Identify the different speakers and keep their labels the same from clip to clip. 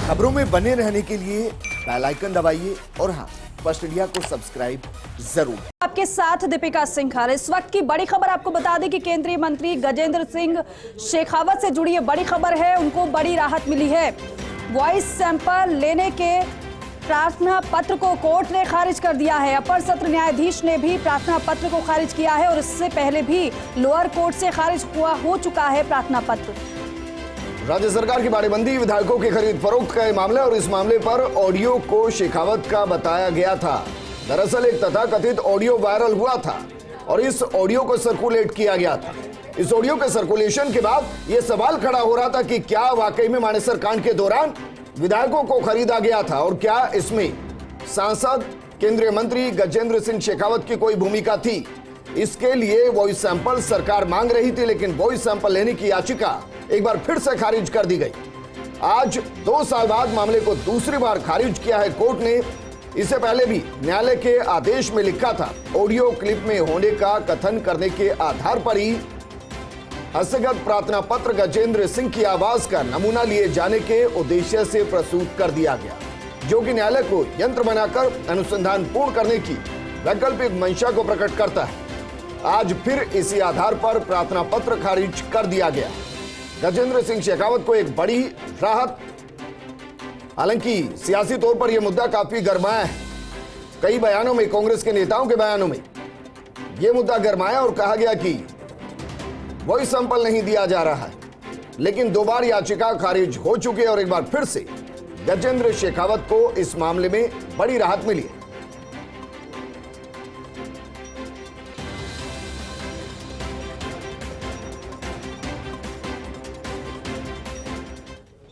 Speaker 1: खबरों में बने रहने के लिए बेल आइकन दबाइए और हाँ, फर्स्ट इंडिया को सब्सक्राइब जरूर।
Speaker 2: आपके साथ दीपिका सिंघल। इस वक्त की बड़ी खबर आपको बता दें कि केंद्रीय मंत्री गजेंद्र सिंह शेखावत से जुड़ी ये बड़ी खबर है। उनको बड़ी राहत मिली है। वॉइस सैंपल लेने के प्रार्थना पत्र को कोर्ट ने खारिज कर दिया है। अपर सत्र न्यायाधीश ने भी प्रार्थना पत्र को खारिज किया है और इससे पहले भी लोअर कोर्ट से खारिज हो चुका है प्रार्थना पत्र।
Speaker 1: राज्य सरकार की बाड़ेबंदी, विधायकों की खरीद फरोख्त का मामला और इस मामले पर ऑडियो को शेखावत का बताया गया था। दरअसल एक तथाकथित ऑडियो वायरल हुआ था और इस ऑडियो को सर्कुलेट किया गया था। इस ऑडियो के सर्कुलेशन के बाद यह सवाल खड़ा हो रहा था कि क्या वाकई में मानेसर कांड के दौरान विधायकों को खरीदा गया था और क्या इसमें सांसद केंद्रीय मंत्री गजेंद्र सिंह शेखावत की कोई भूमिका थी। इसके लिए वॉइस सैंपल सरकार मांग रही थी, लेकिन वॉइस सैंपल लेने की याचिका एक बार फिर से खारिज कर दी गई। आज 2 साल बाद मामले को दूसरी बार खारिज किया है कोर्ट ने। इससे पहले भी न्यायालय के आदेश में लिखा था, ऑडियो क्लिप में होने का कथन करने के आधार पर ही हस्तगत प्रार्थना पत्र गजेंद्र सिंह की आवाज का नमूना लिए जाने के उद्देश्य से प्रस्तुत कर दिया गया, जो कि न्यायालय को यंत्र बनाकर अनुसंधान पूर्ण करने की वैकल्पिक मंशा को प्रकट करता है। आज फिर इसी आधार पर प्रार्थना पत्र खारिज कर दिया गया। गजेंद्र सिंह शेखावत को एक बड़ी राहत। हालांकि सियासी तौर पर यह मुद्दा काफी गरमाया है। कई बयानों में, कांग्रेस के नेताओं के बयानों में यह मुद्दा गरमाया और कहा गया कि वॉइस सैंपल नहीं दिया जा रहा है, लेकिन 2 बार याचिका खारिज हो चुकी है और एक बार फिर से गजेंद्र शेखावत को इस मामले में बड़ी राहत मिली है।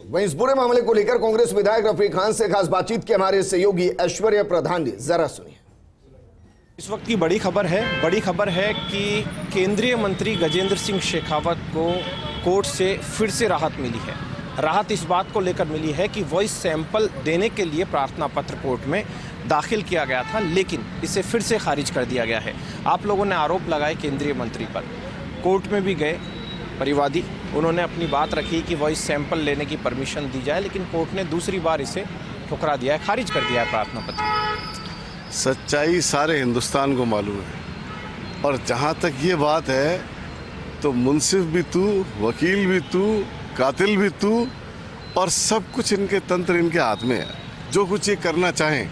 Speaker 1: वहीं इस पूरे मामले को लेकर कांग्रेस विधायक रफीक खान से खास बातचीत की हमारे सहयोगी ऐश्वर्या प्रधान ने, जरा सुनिए।
Speaker 3: इस वक्त की बड़ी खबर है कि केंद्रीय मंत्री गजेंद्र सिंह शेखावत को कोर्ट से फिर से राहत मिली है। राहत इस बात को लेकर मिली है कि वॉइस सैंपल देने के लिए प्रार्थना पत्र कोर्ट में दाखिल किया गया था, लेकिन इसे फिर से खारिज कर दिया गया है। आप लोगों ने आरोप लगाए केंद्रीय मंत्री पर, कोर्ट में भी गए परिवादी, उन्होंने अपनी बात रखी कि वॉइस सैंपल लेने की परमिशन दी जाए, लेकिन कोर्ट ने दूसरी बार इसे ठुकरा दिया है, खारिज कर दिया है प्रार्थना पत्र।
Speaker 4: सच्चाई सारे हिंदुस्तान को मालूम है और जहाँ तक ये बात है तो मुंसिफ भी तू, वकील भी तू, कातिल भी तू और सब कुछ इनके तंत्र इनके हाथ में है, जो कुछ ये करना चाहें।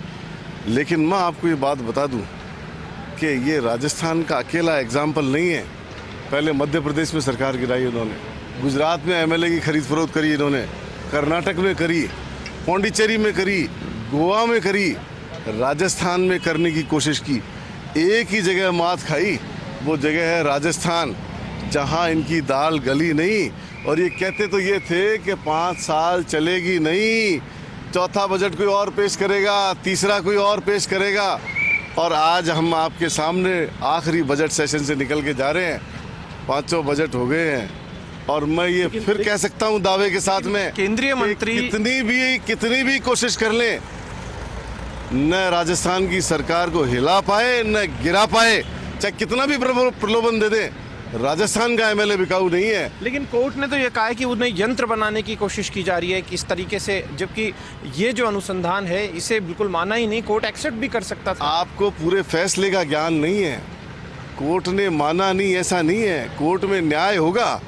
Speaker 4: लेकिन मैं आपको ये बात बता दूं कि ये राजस्थान का अकेला एग्जाम्पल नहीं है। पहले मध्य प्रदेश में सरकार गिराई उन्होंने, गुजरात में एमएलए की खरीद फरोख्त करी इन्होंने, कर्नाटक में करी, पौंडीचेरी में करी, गोवा में करी, राजस्थान में करने की कोशिश की। एक ही जगह मात खाई, वो जगह है राजस्थान, जहां इनकी दाल गली नहीं। और ये कहते तो ये थे कि 5 साल चलेगी नहीं, चौथा बजट कोई और पेश करेगा, तीसरा कोई और पेश करेगा। और आज हम आपके सामने आखिरी बजट सेशन से निकल के जा रहे हैं, 5 बजट हो गए हैं और मैं ये फिर कह सकता हूँ दावे के साथ में,
Speaker 3: केंद्रीय मंत्री
Speaker 4: कितनी भी कोशिश कर लें, न राजस्थान की सरकार को हिला पाए न गिरा पाए, चाहे कितना भी प्रलोभन दे दे, राजस्थान का एमएलए बिकाऊ नहीं है।
Speaker 3: लेकिन कोर्ट ने तो ये कहा है कि उन्हें यंत्र बनाने की कोशिश की जा रही है किस तरीके से, जबकि ये जो अनुसंधान है इसे बिल्कुल माना ही नहीं, कोर्ट एक्सेप्ट भी कर सकता था।
Speaker 4: आपको पूरे फैसले का ज्ञान नहीं है। कोर्ट ने माना नहीं ऐसा नहीं है, कोर्ट में न्याय होगा।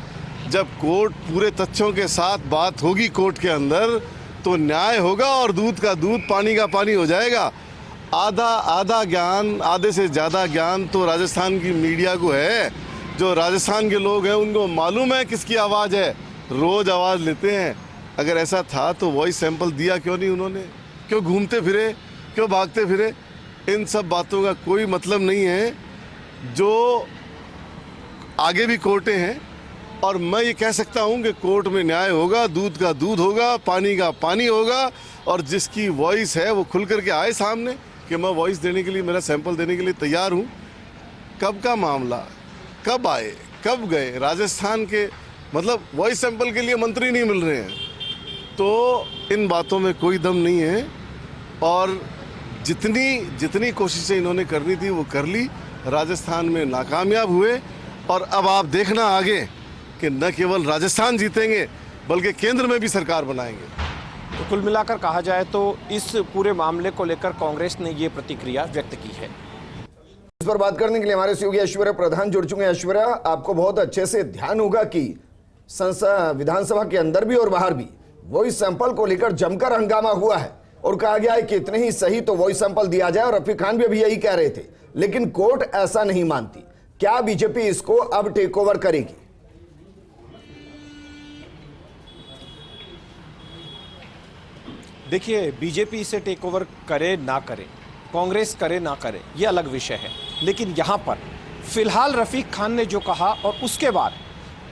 Speaker 4: जब कोर्ट पूरे तथ्यों के साथ बात होगी कोर्ट के अंदर तो न्याय होगा और दूध का दूध, पानी का पानी हो जाएगा। आधा ज्ञान, आधे से ज़्यादा ज्ञान तो राजस्थान की मीडिया को है। जो राजस्थान के लोग हैं उनको मालूम है किसकी आवाज़ है, रोज़ आवाज़ लेते हैं। अगर ऐसा था तो वॉइस सैंपल दिया क्यों नहीं उन्होंने? क्यों घूमते फिरे, क्यों भागते फिरे? इन सब बातों का कोई मतलब नहीं है। जो आगे भी कोर्टें हैं और मैं ये कह सकता हूँ कि कोर्ट में न्याय होगा, दूध का दूध होगा, पानी का पानी होगा। और जिसकी वॉइस है वो खुल करके आए सामने कि मैं वॉइस देने के लिए, मेरा सैंपल देने के लिए तैयार हूँ। कब का मामला, कब आए, कब गए? राजस्थान के मतलब वॉइस सैंपल के लिए मंत्री नहीं मिल रहे हैं, तो इन बातों में कोई दम नहीं है। और जितनी कोशिशें इन्होंने करनी थी वो कर ली, राजस्थान में नाकामयाब हुए। और अब आप देखना आगे कि न केवल राजस्थान जीतेंगे बल्कि केंद्र में भी सरकार बनाएंगे।
Speaker 3: तो कुल मिलाकर कहा जाए तो इस पूरे मामले को लेकर कांग्रेस ने ये प्रतिक्रिया व्यक्त की है।
Speaker 1: इस पर बात करने के लिए हमारे सहयोगी ऐश्वर्या प्रधान जुड़ चुके हैं। ऐश्वर्या, आपको बहुत अच्छे से ध्यान होगा कि विधानसभा के अंदर भी और बाहर भी वॉइस सैंपल को लेकर जमकर हंगामा हुआ है और कहा गया है कि इतने ही सही तो वॉइस सैंपल दिया जाए, और रफीक खान भी अभी यही कह रहे थे, लेकिन कोर्ट ऐसा नहीं मानती। क्या बीजेपी इसको अब टेक ओवर करेगी?
Speaker 3: देखिए, बीजेपी इसे टेक ओवर करे ना करे, कांग्रेस करे ना करे, ये अलग विषय है, लेकिन यहाँ पर फिलहाल रफीक खान ने जो कहा और उसके बाद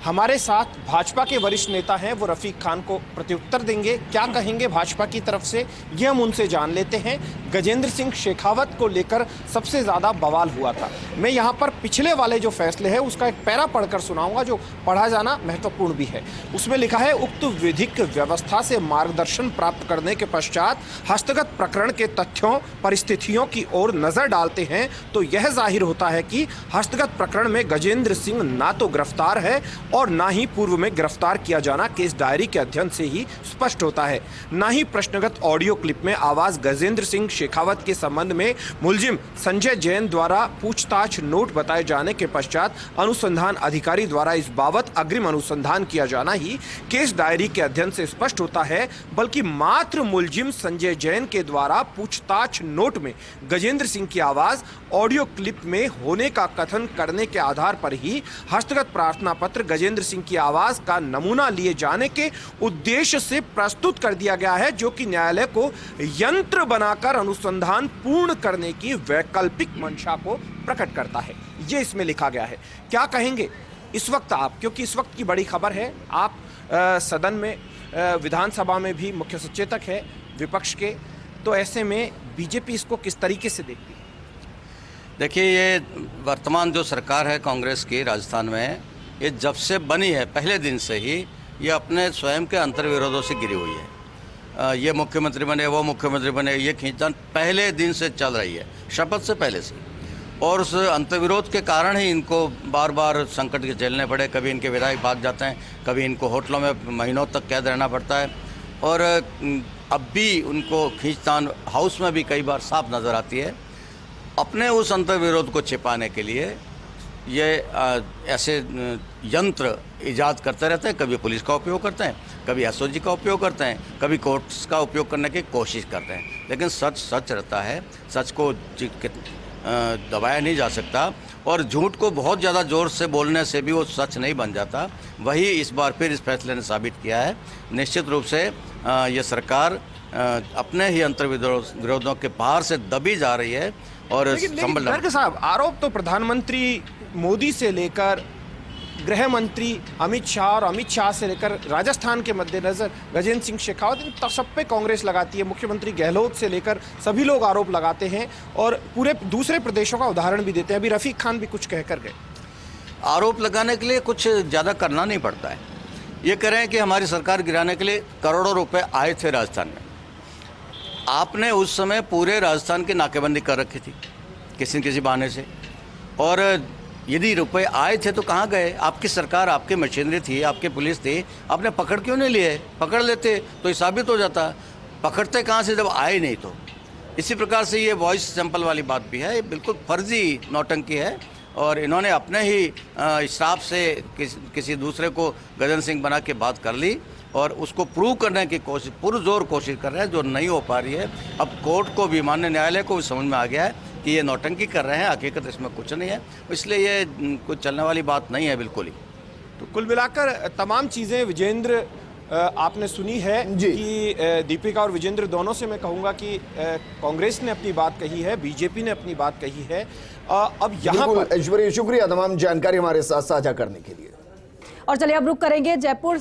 Speaker 3: हमारे साथ भाजपा के वरिष्ठ नेता हैं, वो रफीक खान को प्रत्युत्तर देंगे। क्या कहेंगे भाजपा की तरफ से, ये हम उनसे जान लेते हैं। गजेंद्र सिंह शेखावत को लेकर सबसे ज़्यादा बवाल हुआ था। मैं यहाँ पर पिछले वाले जो फैसले हैं उसका एक पैरा पढ़कर सुनाऊंगा, जो पढ़ा जाना महत्वपूर्ण भी है। उसमें लिखा है, उक्त विधिक व्यवस्था से मार्गदर्शन प्राप्त करने के पश्चात हस्तगत प्रकरण के तथ्यों परिस्थितियों की ओर नजर डालते हैं तो यह जाहिर होता है कि हस्तगत प्रकरण में गजेंद्र सिंह ना तो गिरफ्तार है और ना ही पूर्व में गिरफ्तार किया जाना केस डायरी के अध्ययन से ही स्पष्ट होता है। ना ही प्रश्नगत ऑडियो क्लिप में आवाज गजेंद्र सिंह शेखावत के संबंध में मुलजिम संजय जैन द्वारा पूछताछ नोट बताए जाने के पश्चात अनुसंधान अधिकारी द्वारा इस बाबत अग्रिम अनुसंधान किया जाना ही केस डायरी के अध्ययन से स्पष्ट होता है, बल्कि मात्र मुलजिम संजय जैन के द्वारा पूछताछ नोट में गजेंद्र सिंह की आवाज ऑडियो क्लिप में होने का कथन करने के आधार पर ही हस्तगत प्रार्थना पत्र गजेंद्र सिंह की आवाज का नमूना लिए जाने के उद्देश्य से प्रस्तुत कर दिया गया है, जो कि न्यायालय को यंत्र बनाकर अनुसंधान पूर्ण करने की वैकल्पिक मंशा को प्रकट करता है। ये इसमें लिखा गया है। क्या कहेंगे इस वक्त आप, क्योंकि इस वक्त की बड़ी खबर है, आप सदन में विधानसभा में भी मुख्य सचेतक है विपक्ष के, तो ऐसे में बीजेपी इसको किस तरीके से देखती है?
Speaker 5: देखिए, ये वर्तमान जो सरकार है कांग्रेस की राजस्थान में, ये जब से बनी है पहले दिन से ही ये अपने स्वयं के अंतर्विरोधों से घिरी हुई है। ये मुख्यमंत्री बने, वो मुख्यमंत्री बने, ये खींचतान पहले दिन से चल रही है, शपथ से पहले से। और उस अंतर्विरोध के कारण ही इनको बार बार संकट के झेलने पड़े। कभी इनके विधायक भाग जाते हैं, कभी इनको होटलों में महीनों तक कैद रहना पड़ता है, और अब भी उनको खींचतान हाउस में भी कई बार साफ नज़र आती है। अपने उस अंतर्विरोध को छिपाने के लिए ये ऐसे यंत्र इजाद करते रहते हैं। कभी पुलिस का उपयोग करते हैं, कभी एसओजी का उपयोग करते हैं, कभी कोर्ट्स का उपयोग करने की कोशिश करते हैं, लेकिन सच सच रहता है। सच को दबाया नहीं जा सकता, और झूठ को बहुत ज़्यादा ज़ोर से बोलने से भी वो सच नहीं बन जाता। वही इस बार फिर इस फैसले ने साबित किया है। निश्चित रूप से ये सरकार अपने ही अंतर्विरोधों के बाहर से दबी जा रही है। और
Speaker 3: लेकिन साहब, आरोप तो प्रधानमंत्री मोदी से लेकर गृह मंत्री अमित शाह और अमित शाह से लेकर राजस्थान के मद्देनजर गजेंद्र सिंह शेखावत, इन सब पे कांग्रेस लगाती है। मुख्यमंत्री गहलोत से लेकर सभी लोग आरोप लगाते हैं और पूरे दूसरे प्रदेशों का उदाहरण भी देते हैं। अभी रफीक खान भी कुछ कहकर गए।
Speaker 5: आरोप लगाने के लिए कुछ ज़्यादा करना नहीं पड़ता है। ये कह रहे हैं कि हमारी सरकार गिराने के लिए करोड़ों रुपए आए थे राजस्थान में। आपने उस समय पूरे राजस्थान की नाकेबंदी कर रखी थी किसी न किसी बहाने से, और यदि रुपए आए थे तो कहाँ गए? आपकी सरकार, आपकी मशीनरी थी, आपकी पुलिस थी, आपने पकड़ क्यों नहीं लिए? पकड़ लेते तो ये साबित हो जाता। पकड़ते कहाँ से जब आए नहीं तो? इसी प्रकार से ये वॉइस सैंपल वाली बात भी है, ये बिल्कुल फर्जी नौटंकी है, और इन्होंने अपने ही हिसाब से किसी दूसरे को गजेंद्र सिंह बना के बात कर ली और उसको प्रूव करने की कोशिश, पुरजोर कोशिश कर रहे हैं, जो नहीं हो पा रही है। अब कोर्ट को भी, माननीय न्यायालय को भी समझ में आ गया है कि ये नौटंकी कर रहे हैं, हकीकत इसमें कुछ नहीं है, इसलिए ये कुछ चलने वाली बात नहीं है बिल्कुल ही।
Speaker 3: तो कुल मिलाकर तमाम चीज़ें विजेंद्र आपने सुनी है कि दीपिका और विजेंद्र दोनों से मैं कहूँगा कि कांग्रेस ने अपनी बात कही है, बीजेपी ने अपनी बात कही है। अब यहाँ पर
Speaker 1: ऐश्वर्या, शुक्रिया तमाम जानकारी हमारे साथ साझा करने के लिए।
Speaker 2: और चलिए अब रुक करेंगे जयपुर